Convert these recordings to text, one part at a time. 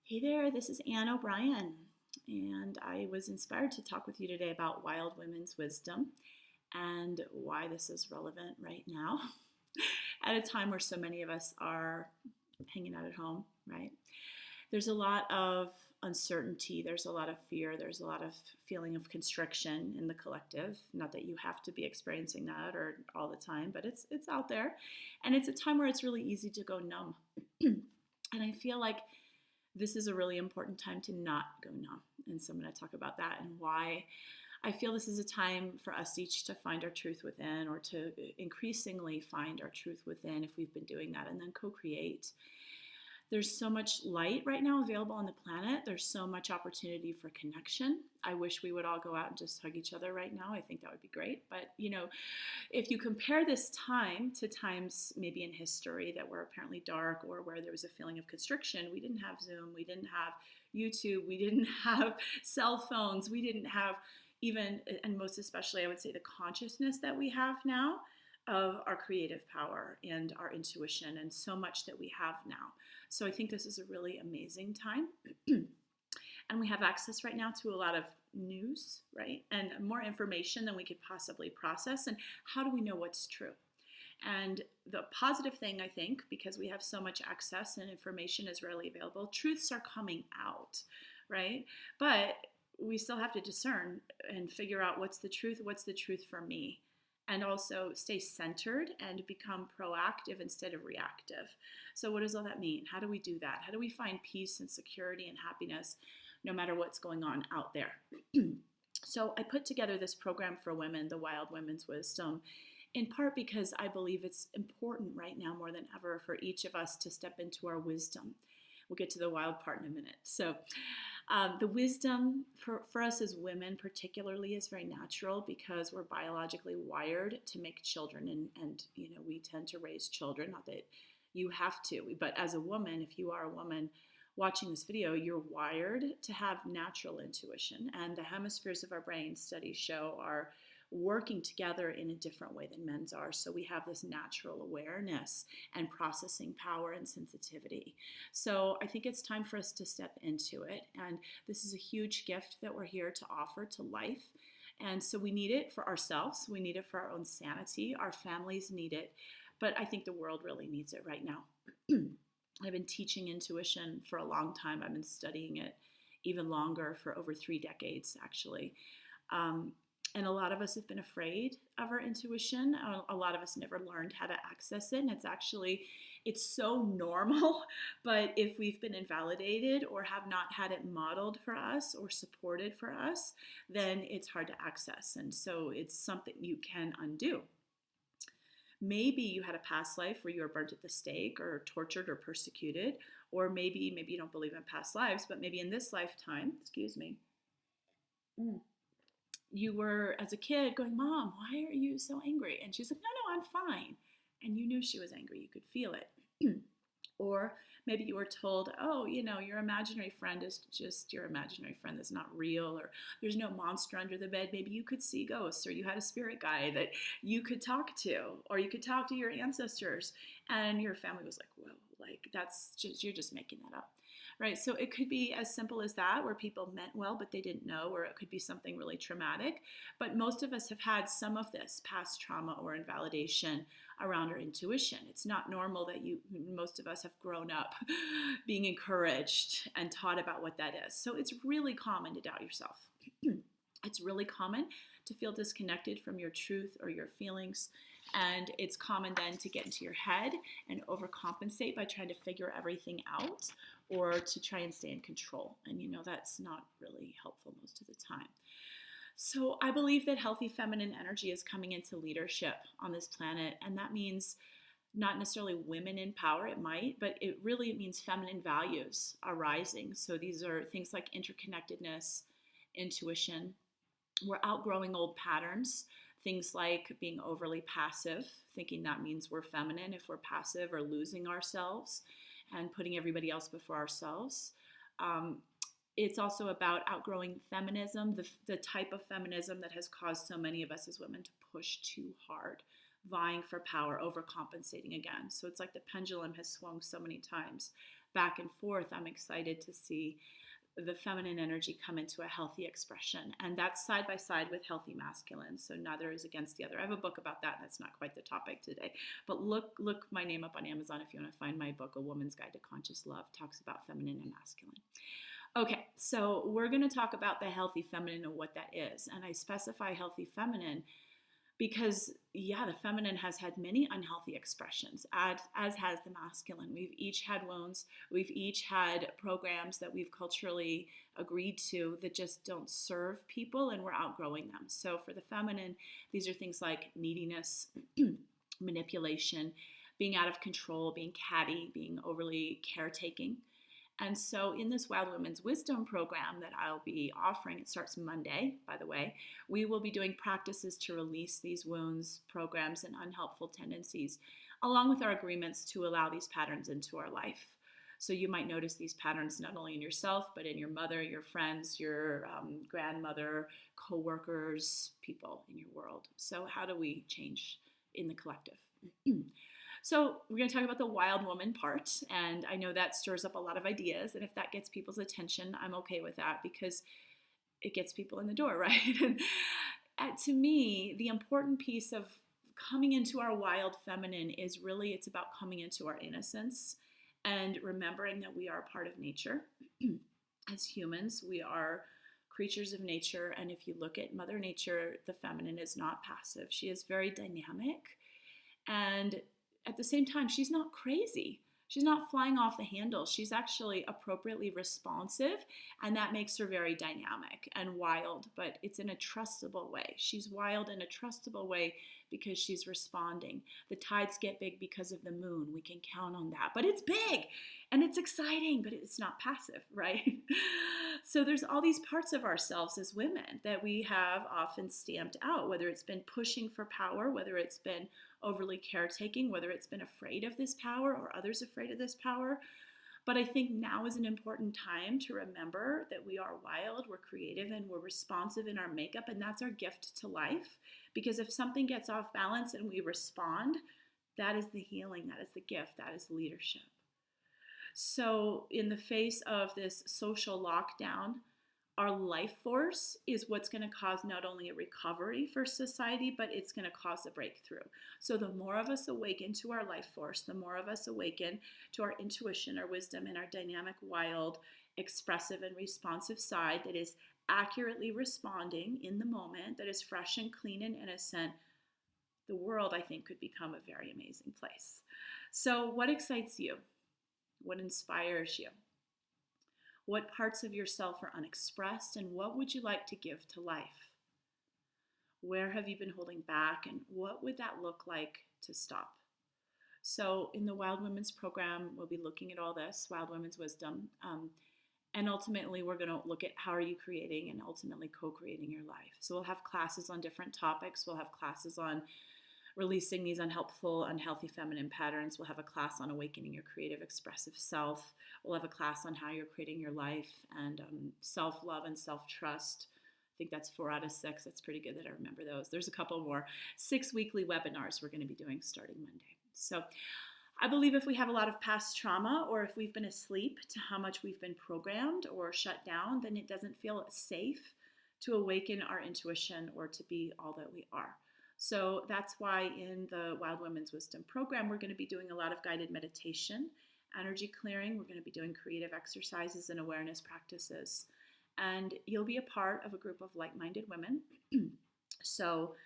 Hey there, this is Ann O'Brien, and I was inspired to talk with you today about wild women's wisdom and why this is relevant right now at a time where so many of us are hanging out at home, right? There's a lot of uncertainty, there's a lot of fear, there's a lot of feeling of constriction in the collective. Not that you have to be experiencing that or all the time, but it's out there. And it's a time where it's really easy to go numb. And I feel like this is a really important time to not go numb. And so I'm going to talk about that and why I feel this is a time for us each to find our truth within, or to increasingly find our truth within if we've been doing that, and then co create. There's so much light right now available on the planet. There's so much opportunity for connection. I wish we would all go out and just hug each other right now. I think that would be great. But, if you compare this time to times maybe in history that were apparently dark, or where there was a feeling of constriction, we didn't have Zoom, we didn't have YouTube, we didn't have cell phones, we didn't have even, and most especially, I would say, the consciousness that we have now of our creative power and our intuition, and so much that we have now. So I think this is a really amazing time. And we have access right now to a lot of news, right? And more information than we could possibly process. And how do we know what's true? And the positive thing, I think, because we have so much access and information is readily available, truths are coming out, right? But we still have to discern and figure out what's the truth for me, and also stay centered and become proactive instead of reactive. So, what does all that mean? How do we do that? How do we find peace and security and happiness no matter what's going on out there? So, I put together this program for women, the Wild Women's Wisdom, in part because I believe it's important right now more than ever for each of us to step into our wisdom. We'll get to the wild part in a minute. So, the wisdom for us as women, particularly, is very natural because we're biologically wired to make children, and we tend to raise children. Not that you have to, but as a woman, if you are a woman watching this video, you're wired to have natural intuition, and the hemispheres of our brain, studies show, are working together in a different way than men's are. So we have this natural awareness and processing power and sensitivity. So I think it's time for us to step into it. And this is a huge gift that we're here to offer to life. And so we need it for ourselves. We need it for our own sanity. Our families need it. But I think the world really needs it right now. I've been teaching intuition for a long time. I've been studying it even longer, for over 3 decades, actually. And a lot of us have been afraid of our intuition. A lot of us never learned how to access it. And it's so normal. But if we've been invalidated or have not had it modeled for us or supported for us, then it's hard to access. And so it's something you can undo. Maybe you had a past life where you were burnt at the stake or tortured or persecuted, or maybe you don't believe in past lives, but maybe in this lifetime, excuse me, you were, as a kid, going, "Mom, why are you so angry?" And she's like, "No, I'm fine." And you knew she was angry. You could feel it. Or maybe you were told, "Oh, your imaginary friend is just your imaginary friend that's not real," or "There's no monster under the bed." Maybe you could see ghosts, or you had a spirit guide that you could talk to, or you could talk to your ancestors. And your family was like, "Whoa, you're just making that up." Right? So it could be as simple as that, where people meant well, but they didn't know, or it could be something really traumatic. But most of us have had some of this past trauma or invalidation around our intuition. It's not normal that most of us have grown up being encouraged and taught about what that is. So it's really common to doubt yourself. It's really common to feel disconnected from your truth or your feelings. And it's common then to get into your head and overcompensate by trying to figure everything out, or to try and stay in control. And that's not really helpful most of the time. So I believe that healthy feminine energy is coming into leadership on this planet. And that means not necessarily women in power, it might, but it means feminine values are rising. So these are things like interconnectedness, intuition. We're outgrowing old patterns, things like being overly passive, thinking that means we're feminine if we're passive, or losing ourselves and putting everybody else before ourselves. It's also about outgrowing feminism, the type of feminism that has caused so many of us as women to push too hard, vying for power, overcompensating again. So it's like the pendulum has swung so many times back and forth, I'm excited to see the feminine energy come into a healthy expression. And that's side by side with healthy masculine. So neither is against the other. I have a book about that. That's not quite the topic today. But look my name up on Amazon if you want to find my book, A Woman's Guide to Conscious Love. Talks about feminine and masculine. Okay, so we're going to talk about the healthy feminine and what that is. And I specify healthy feminine because, yeah, the feminine has had many unhealthy expressions, as has the masculine. We've each had wounds. We've each had programs that we've culturally agreed to that just don't serve people, and we're outgrowing them. So for the feminine, these are things like neediness, manipulation, being out of control, being catty, being overly caretaking. And so in this Wild Women's Wisdom program that I'll be offering, it starts Monday, by the way, we will be doing practices to release these wounds, programs, and unhelpful tendencies, along with our agreements to allow these patterns into our life. So you might notice these patterns not only in yourself, but in your mother, your friends, your grandmother, coworkers, people in your world. So how do we change in the collective? So we're going to talk about the wild woman part, and I know that stirs up a lot of ideas, and if that gets people's attention, I'm okay with that because it gets people in the door, right? And to me, the important piece of coming into our wild feminine is really, it's about coming into our innocence and remembering that we are a part of nature. As humans, we are creatures of nature, and if you look at Mother Nature, the feminine is not passive. She is very dynamic, and at the same time, she's not crazy. She's not flying off the handle. She's actually appropriately responsive, and that makes her very dynamic and wild, but it's in a trustable way. She's wild in a trustable way because she's responding. The tides get big because of the moon. We can count on that. But it's big and it's exciting, but it's not passive, right? So there's all these parts of ourselves as women that we have often stamped out, whether it's been pushing for power, whether it's been overly caretaking, whether it's been afraid of this power or others afraid of this power. But I think now is an important time to remember that we are wild, we're creative, and we're responsive in our makeup, and that's our gift to life. Because if something gets off balance and we respond, that is the healing, that is the gift, that is leadership. So in the face of this social lockdown, our life force is what's going to cause not only a recovery for society, but it's going to cause a breakthrough. So the more of us awaken to our life force, the more of us awaken to our intuition, our wisdom, and our dynamic, wild, expressive, and responsive side that is accurately responding in the moment, that is fresh and clean and innocent, the world, I think, could become a very amazing place. So what excites you? What inspires you? What parts of yourself are unexpressed, and what would you like to give to life? Where have you been holding back, and what would that look like to stop? So in the Wild Women's program, we'll be looking at all this, Wild Women's Wisdom, and ultimately we're going to look at how are you creating and ultimately co-creating your life. So we'll have classes on different topics. We'll have classes on releasing these unhelpful, unhealthy feminine patterns. We'll have a class on awakening your creative, expressive self. We'll have a class on how you're creating your life and self-love and self-trust. I think that's 4 out of 6. That's pretty good that I remember those. There's a couple more. 6 weekly webinars we're going to be doing starting Monday. So I believe if we have a lot of past trauma or if we've been asleep to how much we've been programmed or shut down, then it doesn't feel safe to awaken our intuition or to be all that we are. So that's why in the Wild Women's Wisdom program, we're going to be doing a lot of guided meditation, energy clearing. We're going to be doing creative exercises and awareness practices. And you'll be a part of a group of like-minded women. So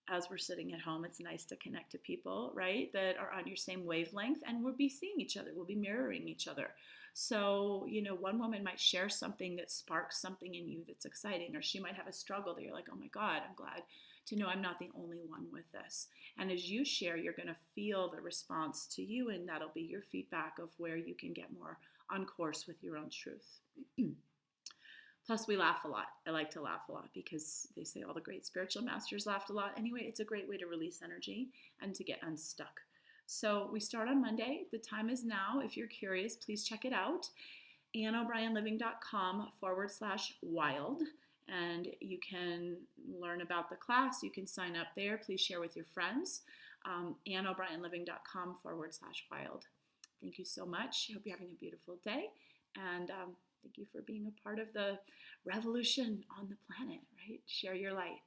as we're sitting at home, it's nice to connect to people, right, that are on your same wavelength, and we'll be seeing each other. We'll be mirroring each other. So, one woman might share something that sparks something in you that's exciting, or she might have a struggle that you're like, oh my God, I'm glad to know I'm not the only one with this. And as you share, you're going to feel the response to you, and that'll be your feedback of where you can get more on course with your own truth. Plus, we laugh a lot. I like to laugh a lot because they say all the great spiritual masters laughed a lot. Anyway, it's a great way to release energy and to get unstuck. So we start on Monday. The time is now. If you're curious, please check it out. AnneO'Brienliving.com/wild. And you can learn about the class. You can sign up there. Please share with your friends. AnneO'Brienliving.com/wild. Thank you so much. I hope you're having a beautiful day. And thank you for being a part of the revolution on the planet, right? Share your light.